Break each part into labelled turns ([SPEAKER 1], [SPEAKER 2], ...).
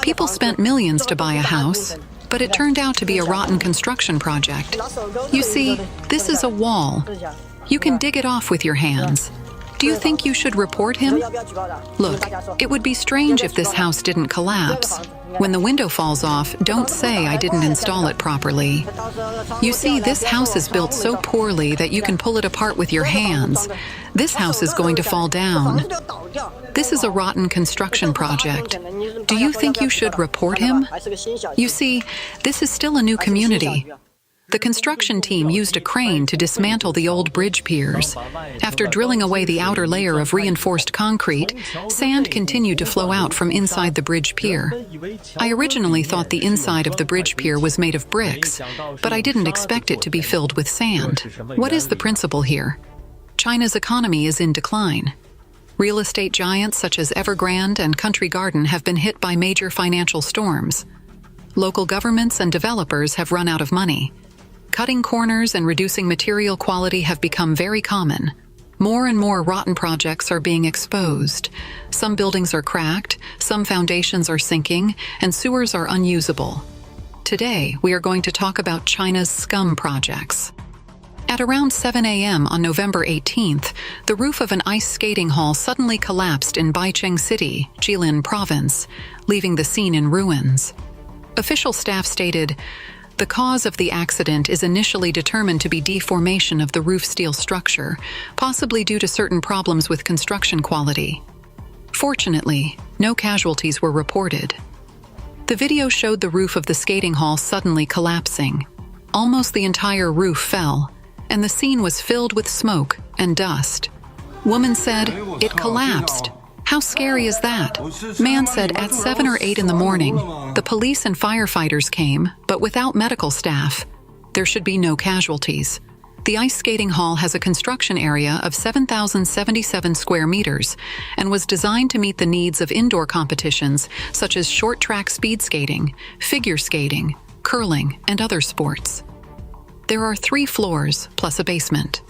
[SPEAKER 1] People spent millions to buy a house, but it turned out to be a rotten construction project. You see, this is a wall. You can dig it off with your hands. Do you think you should report him? Look, it would be strange if this house didn't collapse. When the window falls off, don't say I didn't install it properly. You see, this house is built so poorly that you can pull it apart with your hands. This house is going to fall down. This is a rotten construction project. Do you think you should report him? You see, this is still a new community. The construction team used a crane to dismantle the old bridge piers. After drilling away the outer layer of reinforced concrete, sand continued to flow out from inside the bridge pier. I originally thought the inside of the bridge pier was made of bricks, but I didn't expect it to be filled with sand. What is the principle here? China's economy is in decline. Real estate giants such as Evergrande and Country Garden have been hit by major financial storms. Local governments and developers have run out of money. Cutting corners and reducing material quality have become very common. More and more rotten projects are being exposed. Some buildings are cracked, some foundations are sinking, and sewers are unusable. Today, we are going to talk about China's scum projects. At around 7 a.m. on November 18th, the roof of an ice skating hall suddenly collapsed in Baicheng City, Jilin Province, leaving the scene in ruins. Official staff stated, "The cause of the accident is initially determined to be deformation of the roof steel structure, possibly due to certain problems with construction quality." Fortunately, no casualties were reported. The video showed the roof of the skating hall suddenly collapsing. Almost the entire roof fell, and the scene was filled with smoke and dust. Woman said, "It collapsed." How scary is that? Man said at 7 or 8 in the morning, the police and firefighters came, but without medical staff. There should be no casualties. The ice skating hall has a construction area of 7,077 square meters and was designed to meet the needs of indoor competitions such as short track speed skating, figure skating, curling, and other sports. There are 3 floors plus a basement.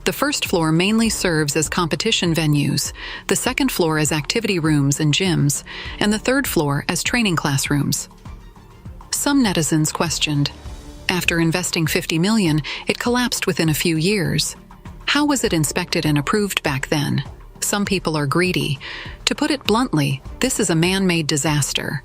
[SPEAKER 1] The first floor mainly serves as competition venues, the second floor as activity rooms and gyms, and the third floor as training classrooms. Some netizens questioned, after investing 50 million, it collapsed within a few years. How was it inspected and approved back then? Some people are greedy. To put it bluntly, this is a man-made disaster.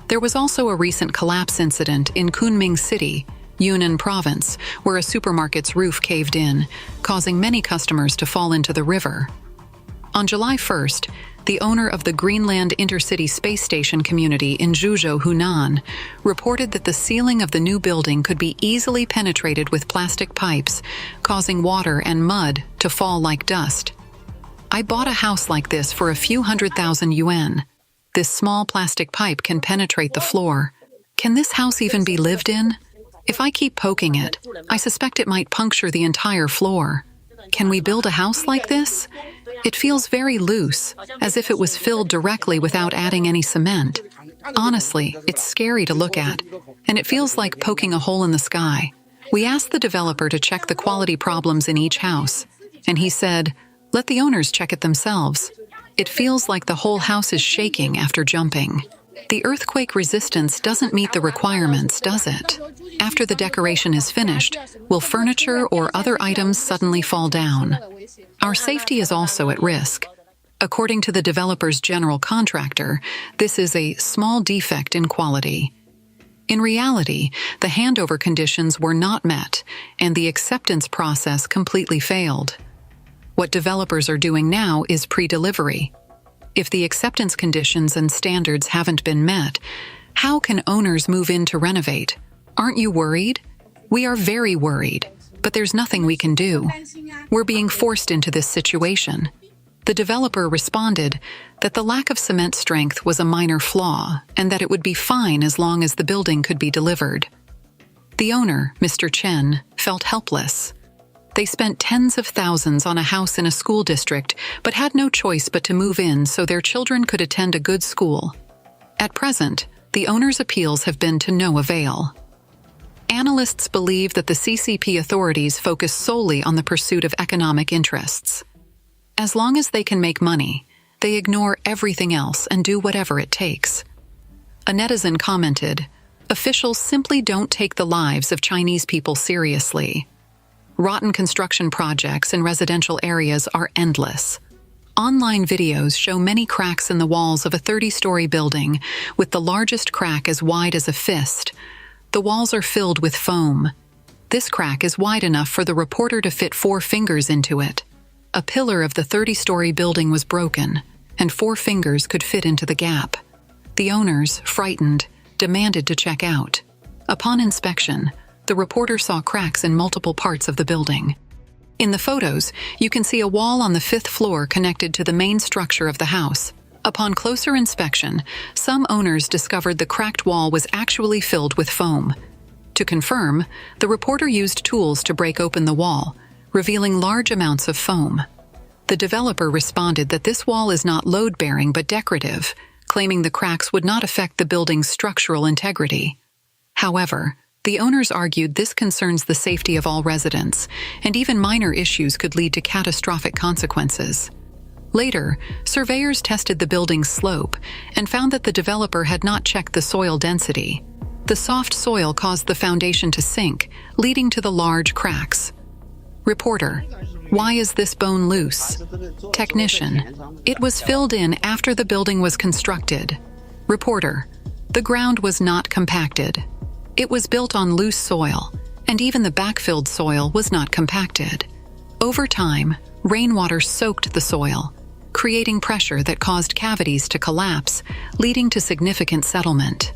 [SPEAKER 1] There was also a recent collapse incident in Kunming City, Yunnan Province, where a supermarket's roof caved in, causing many customers to fall into the river. On July 1st, the owner of the Greenland Intercity Space Station community in Zhuzhou, Hunan, reported that the ceiling of the new building could be easily penetrated with plastic pipes, causing water and mud to fall like dust. "I bought a house like this for a few 100,000 yuan. This small plastic pipe can penetrate the floor. Can this house even be lived in? If I keep poking it, I suspect it might puncture the entire floor. Can we build a house like this? It feels very loose, as if it was filled directly without adding any cement. Honestly, it's scary to look at, and it feels like poking a hole in the sky." We asked the developer to check the quality problems in each house, and he said, "Let the owners check it themselves. It feels like the whole house is shaking after jumping." The earthquake resistance doesn't meet the requirements, does it? After the decoration is finished, will furniture or other items suddenly fall down? Our safety is also at risk. According to the developer's general contractor, this is a small defect in quality. In reality, the handover conditions were not met, and the acceptance process completely failed. What developers are doing now is pre-delivery. If the acceptance conditions and standards haven't been met, how can owners move in to renovate? Aren't you worried? We are very worried, but there's nothing we can do. We're being forced into this situation. The developer responded that the lack of cement strength was a minor flaw and that it would be fine as long as the building could be delivered. The owner, Mr. Chen, felt helpless. They spent tens of thousands on a house in a school district, but had no choice but to move in so their children could attend a good school. At present, the owner's appeals have been to no avail. Analysts believe that the CCP authorities focus solely on the pursuit of economic interests. As long as they can make money, They ignore everything else and do whatever it takes. A netizen commented, "Officials simply don't take the lives of Chinese people seriously." Rotten construction projects in residential areas are endless. Online videos show many cracks in the walls of a 30-story building, with the largest crack as wide as a fist. The walls are filled with foam. This crack is wide enough for the reporter to fit 4 fingers into it. A pillar of the 30-story building was broken, and 4 fingers could fit into the gap. The owners, frightened, demanded to check out. Upon inspection, the reporter saw cracks in multiple parts of the building. In the photos, you can see a wall on the 5th floor connected to the main structure of the house. Upon closer inspection, some owners discovered the cracked wall was actually filled with foam. To confirm, the reporter used tools to break open the wall, revealing large amounts of foam. The developer responded that this wall is not load-bearing but decorative, claiming the cracks would not affect the building's structural integrity. However, the owners argued this concerns the safety of all residents, and even minor issues could lead to catastrophic consequences. Later, surveyors tested the building's slope and found that the developer had not checked the soil density. The soft soil caused the foundation to sink, leading to the large cracks. Reporter: "Why is this bone loose?" Technician: "It was filled in after the building was constructed." Reporter: "The ground was not compacted. It was built on loose soil, and even the backfilled soil was not compacted. Over time, rainwater soaked the soil, creating pressure that caused cavities to collapse, leading to significant settlement."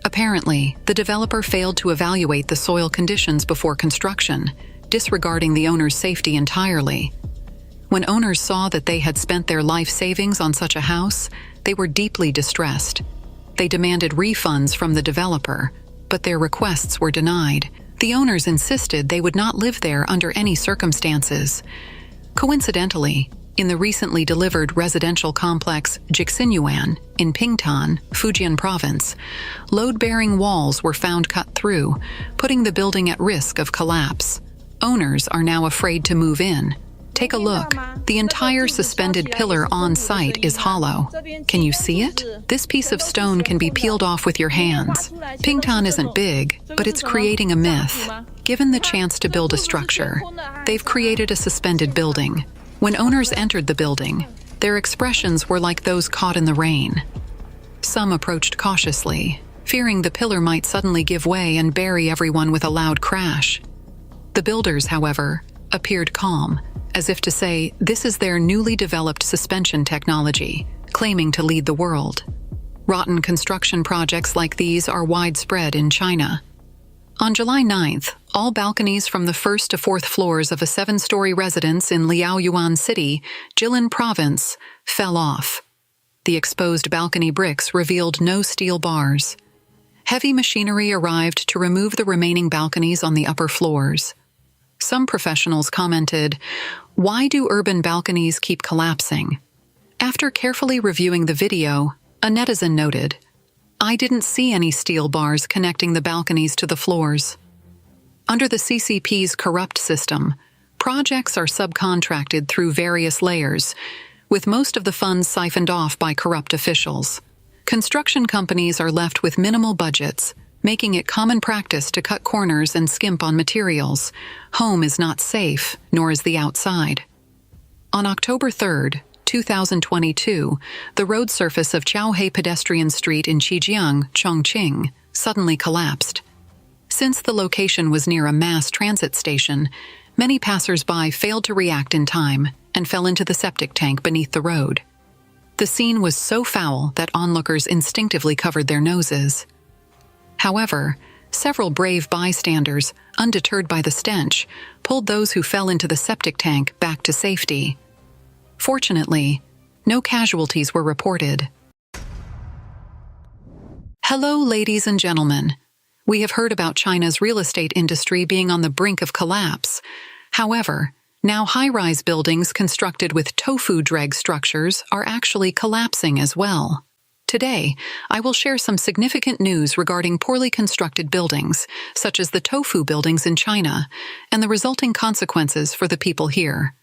[SPEAKER 1] Apparently, the developer failed to evaluate the soil conditions before construction, disregarding the owner's safety entirely. When owners saw that they had spent their life savings on such a house, they were deeply distressed. They demanded refunds from the developer, but their requests were denied. The owners insisted they would not live there under any circumstances. Coincidentally, in the recently delivered residential complex Xi'an in Pingtan, Fujian province, load-bearing walls were found cut through, putting the building at risk of collapse. Owners are now afraid to move in. Take a look. The entire suspended pillar on site is hollow. Can you see it? This piece of stone can be peeled off with your hands. Pingtan isn't big, but it's creating a myth. Given the chance to build a structure, they've created a suspended building. When owners entered the building, their expressions were like those caught in the rain. Some approached cautiously, fearing the pillar might suddenly give way and bury everyone with a loud crash. The builders, however, appeared calm, as if to say this is their newly developed suspension technology, claiming to lead the world. Rotten construction projects like these are widespread in China. On July 9th, all balconies from the 1st to 4th floors of a 7-story residence in Liaoyuan City, Jilin Province, fell off. The exposed balcony bricks revealed no steel bars. Heavy machinery arrived to remove the remaining balconies on the upper floors. Some professionals commented, "Why do urban balconies keep collapsing?" After carefully reviewing the video, a netizen noted, "I didn't see any steel bars connecting the balconies to the floors." Under the CCP's corrupt system, projects are subcontracted through various layers, with most of the funds siphoned off by corrupt officials. Construction companies are left with minimal budgets, making it common practice to cut corners and skimp on materials. Home is not safe, nor is the outside. On October 3, 2022, the road surface of Chaohe Pedestrian Street in Xijiang, Chongqing, suddenly collapsed. Since the location was near a mass transit station, many passers-by failed to react in time and fell into the septic tank beneath the road. The scene was so foul that onlookers instinctively covered their noses. However, several brave bystanders, undeterred by the stench, pulled those who fell into the septic tank back to safety. Fortunately, no casualties were reported. Hello, ladies and gentlemen. We have heard about China's real estate industry being on the brink of collapse. However, now high-rise buildings constructed with tofu dreg structures are actually collapsing as well. Today, I will share some significant news regarding poorly constructed buildings, such as the tofu buildings in China, and the resulting consequences for the people here.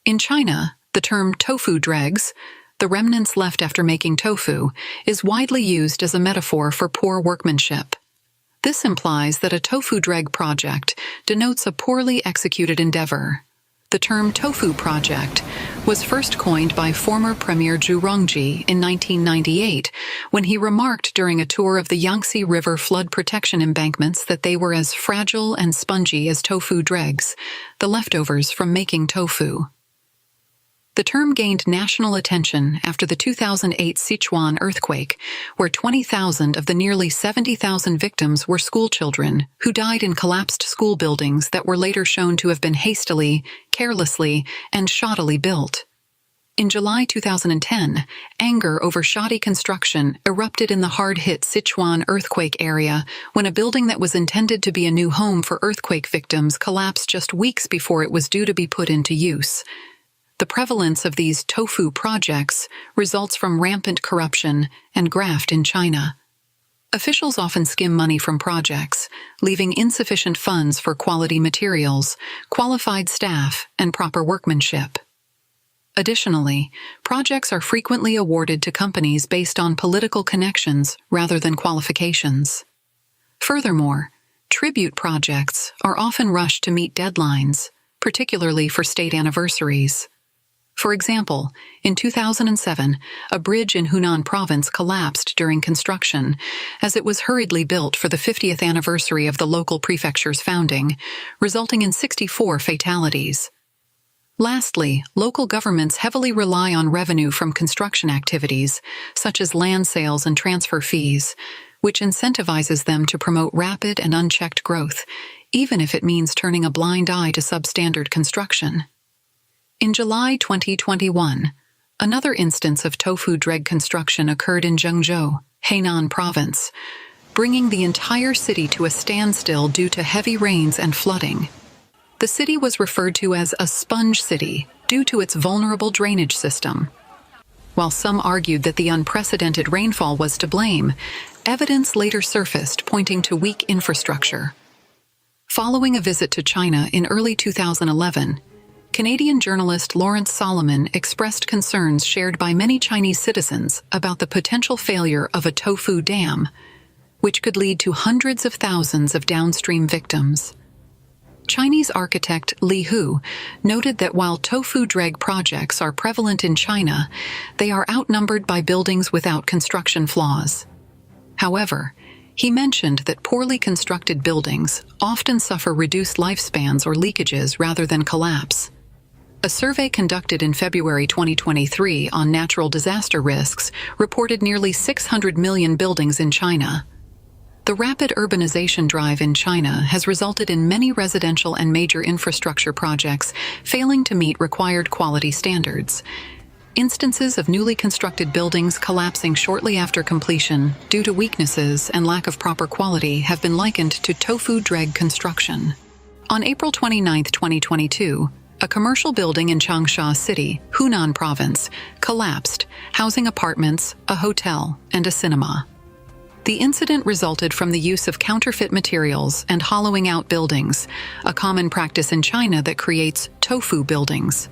[SPEAKER 1] In China, the term tofu dregs, the remnants left after making tofu, is widely used as a metaphor for poor workmanship. This implies that a tofu dreg project denotes a poorly executed endeavor. The term tofu project was first coined by former Premier Zhu Rongji in 1998 when he remarked during a tour of the Yangtze River flood protection embankments that they were as fragile and spongy as tofu dregs, the leftovers from making tofu. The term gained national attention after the 2008 Xi'an earthquake, where 20,000 of the nearly 70,000 victims were schoolchildren who died in collapsed school buildings that were later shown to have been hastily, carelessly, and shoddily built. In July 2010, anger over shoddy construction erupted in the hard-hit Sichuan earthquake area when a building that was intended to be a new home for earthquake victims collapsed just weeks before it was due to be put into use. The prevalence of these tofu projects results from rampant corruption and graft in China. Officials often skim money from projects, leaving insufficient funds for quality materials, qualified staff, and proper workmanship. Additionally, projects are frequently awarded to companies based on political connections rather than qualifications. Furthermore, tribute projects are often rushed to meet deadlines, particularly for state anniversaries. For example, in 2007, a bridge in Hunan province collapsed during construction as it was hurriedly built for the 50th anniversary of the local prefecture's founding, resulting in 64 fatalities. Lastly, local governments heavily rely on revenue from construction activities, such as land sales and transfer fees, which incentivizes them to promote rapid and unchecked growth, even if it means turning a blind eye to substandard construction. In July 2021, another instance of tofu dreg construction occurred in Zhengzhou, Hainan province, bringing the entire city to a standstill due to heavy rains and flooding. The city was referred to as a sponge city due to its vulnerable drainage system. While some argued that the unprecedented rainfall was to blame, evidence later surfaced pointing to weak infrastructure. Following a visit to China in early 2011, Canadian journalist Lawrence Solomon expressed concerns shared by many Chinese citizens about the potential failure of a tofu dam, which could lead to hundreds of thousands of downstream victims. Chinese architect Li Hu noted that while tofu dreg projects are prevalent in China, they are outnumbered by buildings without construction flaws. However, he mentioned that poorly constructed buildings often suffer reduced lifespans or leakages rather than collapse. A survey conducted in February 2023 on natural disaster risks reported nearly 600 million buildings in China. The rapid urbanization drive in China has resulted in many residential and major infrastructure projects failing to meet required quality standards. Instances of newly constructed buildings collapsing shortly after completion due to weaknesses and lack of proper quality have been likened to tofu dreg construction. On April 29, 2022, a commercial building in Changsha City, Hunan province, collapsed, housing apartments, a hotel, and a cinema. The incident resulted from the use of counterfeit materials and hollowing out buildings, a common practice in China that creates tofu buildings.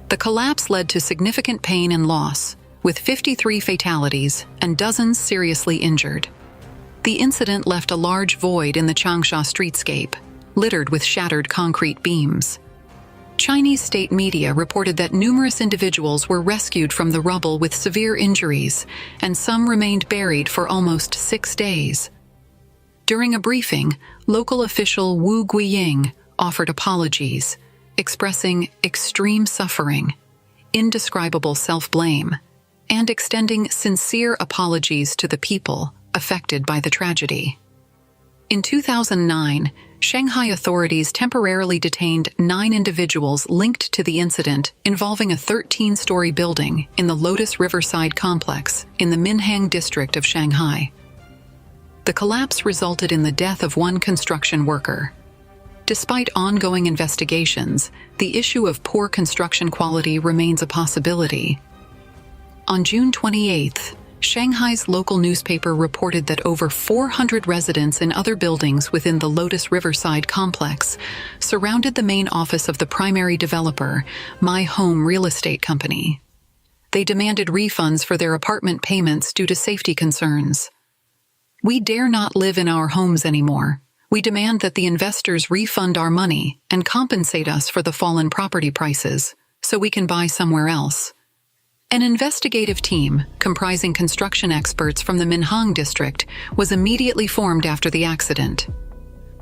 [SPEAKER 1] The collapse led to significant pain and loss, with 53 fatalities and dozens seriously injured. The incident left a large void in the Changsha streetscape, littered with shattered concrete beams. Chinese state media reported that numerous individuals were rescued from the rubble with severe injuries, and some remained buried for almost 6 days. During a briefing, local official Wu Guiying offered apologies, expressing extreme suffering, indescribable self-blame, and extending sincere apologies to the people affected by the tragedy. In 2009, Shanghai authorities temporarily detained 9 individuals linked to the incident involving a 13-story building in the Lotus Riverside complex in the Minhang district of Shanghai. The collapse resulted in the death of one construction worker. Despite ongoing investigations, the issue of poor construction quality remains a possibility. On June 28th, Shanghai's local newspaper reported that over 400 residents in other buildings within the Lotus Riverside complex surrounded the main office of the primary developer, My Home Real Estate Company. They They demanded refunds for their apartment payments due to safety concerns. "We dare not live in our homes anymore. We demand that the investors refund our money and compensate us for the fallen property prices so we can buy somewhere else." An investigative team, comprising construction experts from the Minhang district, was immediately formed after the accident.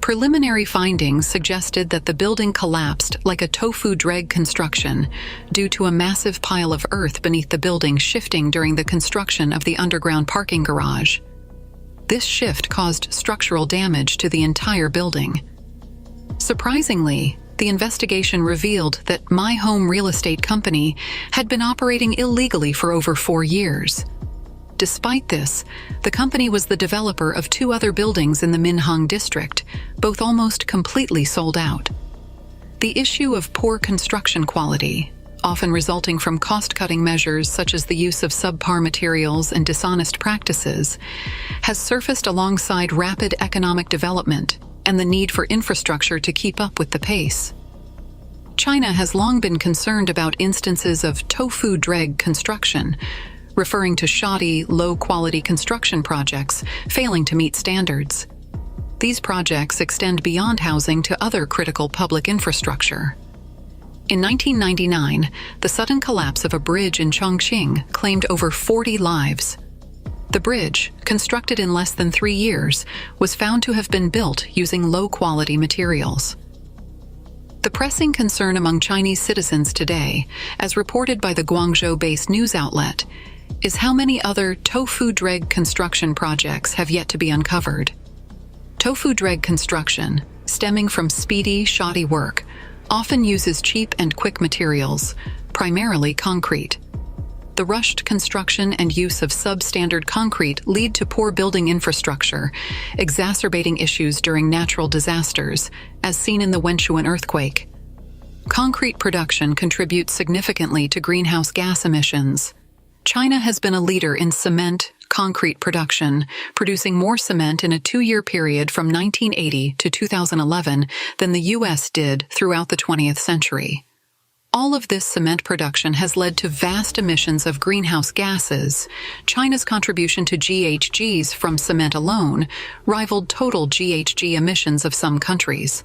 [SPEAKER 1] Preliminary findings suggested that the building collapsed like a tofu dreg construction due to a massive pile of earth beneath the building shifting during the construction of the underground parking garage. This shift caused structural damage to the entire building. Surprisingly, the investigation revealed that My Home Real Estate Company had been operating illegally for over 4 years. Despite this, the company was the developer of 2 other buildings in the Minhang district, both almost completely sold out. The issue of poor construction quality, often resulting from cost-cutting measures such as the use of subpar materials and dishonest practices, has surfaced alongside rapid economic development and the need for infrastructure to keep up with the pace. China has long been concerned about instances of tofu dreg construction, referring to shoddy, low-quality construction projects failing to meet standards. These projects extend beyond housing to other critical public infrastructure. In 1999, the sudden collapse of a bridge in Chongqing claimed over 40 lives. The bridge, constructed in less than 3 years, was found to have been built using low-quality materials. The pressing concern among Chinese citizens today, as reported by the Guangzhou-based news outlet, is how many other tofu dreg construction projects have yet to be uncovered. Tofu dreg construction, stemming from speedy, shoddy work, often uses cheap and quick materials, primarily concrete. The rushed construction and use of substandard concrete lead to poor building infrastructure, exacerbating issues during natural disasters, as seen in the Wenchuan earthquake. Concrete production contributes significantly to greenhouse gas emissions. China has been a leader in cement, concrete production, producing more cement in a 2-year period from 1980 to 2011 than the U.S. did throughout the 20th century. All of this cement production has led to vast emissions of greenhouse gases. China's contribution to GHGs from cement alone rivaled total GHG emissions of some countries.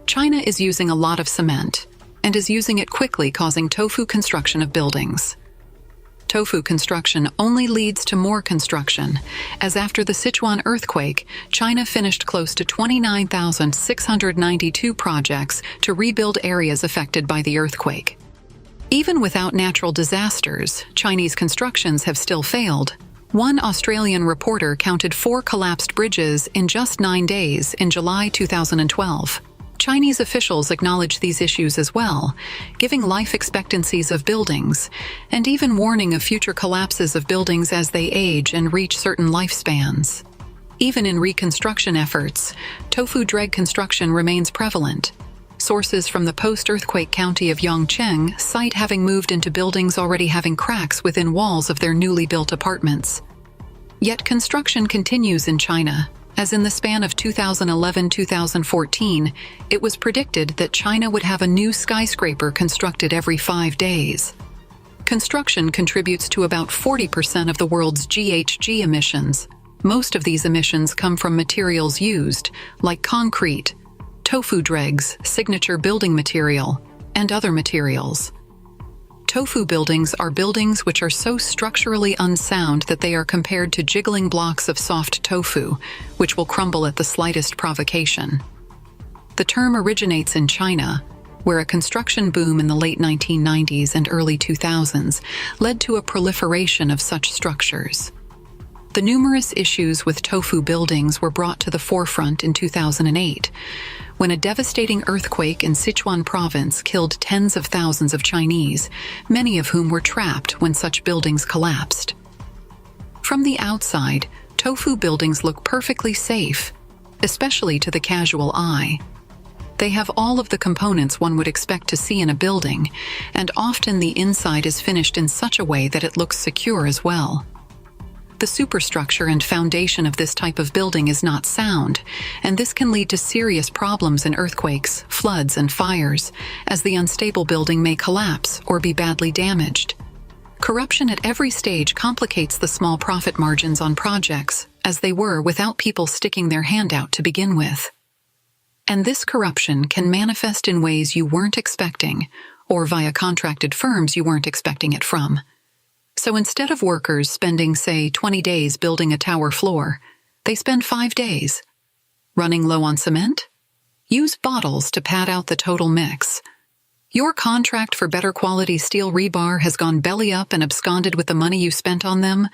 [SPEAKER 1] China is using a lot of cement, and is using it quickly, causing tofu construction of buildings. Tofu construction only leads to more construction, as after the Xi'an earthquake, China finished close to 29,692 projects to rebuild areas affected by the earthquake. Even without natural disasters, Chinese constructions have still failed. One Australian reporter counted 4 collapsed bridges in just 9 days in July 2012. Chinese officials acknowledge these issues as well, giving life expectancies of buildings, and even warning of future collapses of buildings as they age and reach certain lifespans. Even in reconstruction efforts, tofu dreg construction remains prevalent. Sources from the post-earthquake county of Yongcheng cite having moved into buildings already having cracks within walls of their newly built apartments. Yet construction continues in China. As in the span of 2011-2014, it was predicted that China would have a new skyscraper constructed every 5 days. Construction contributes to about 40% of the world's GHG emissions. Most of these emissions come from materials used, like concrete, tofu dregs, signature building material, and other materials. Tofu buildings are buildings which are so structurally unsound that they are compared to jiggling blocks of soft tofu, which will crumble at the slightest provocation. The term originates in China, where a construction boom in the late 1990s and early 2000s led to a proliferation of such structures. The numerous issues with tofu buildings were brought to the forefront in 2008, when a devastating earthquake in Sichuan province killed tens of thousands of Chinese, many of whom were trapped when such buildings collapsed. From the outside, tofu buildings look perfectly safe, especially to the casual eye. They have all of the components one would expect to see in a building, and often the inside is finished in such a way that it looks secure as well. The superstructure and foundation of this type of building is not sound, and this can lead to serious problems in earthquakes, floods, and fires, as the unstable building may collapse or be badly damaged. Corruption at every stage complicates the small profit margins on projects, as they were without people sticking their hand out to begin with. And this corruption can manifest in ways you weren't expecting, or via contracted firms you weren't expecting it from. So instead of workers spending, say, 20 days building a tower floor, they spend 5 days. Running low on cement? Use bottles to pad out the total mix. Your contract for better quality steel rebar has gone belly up and absconded with the money you spent on them,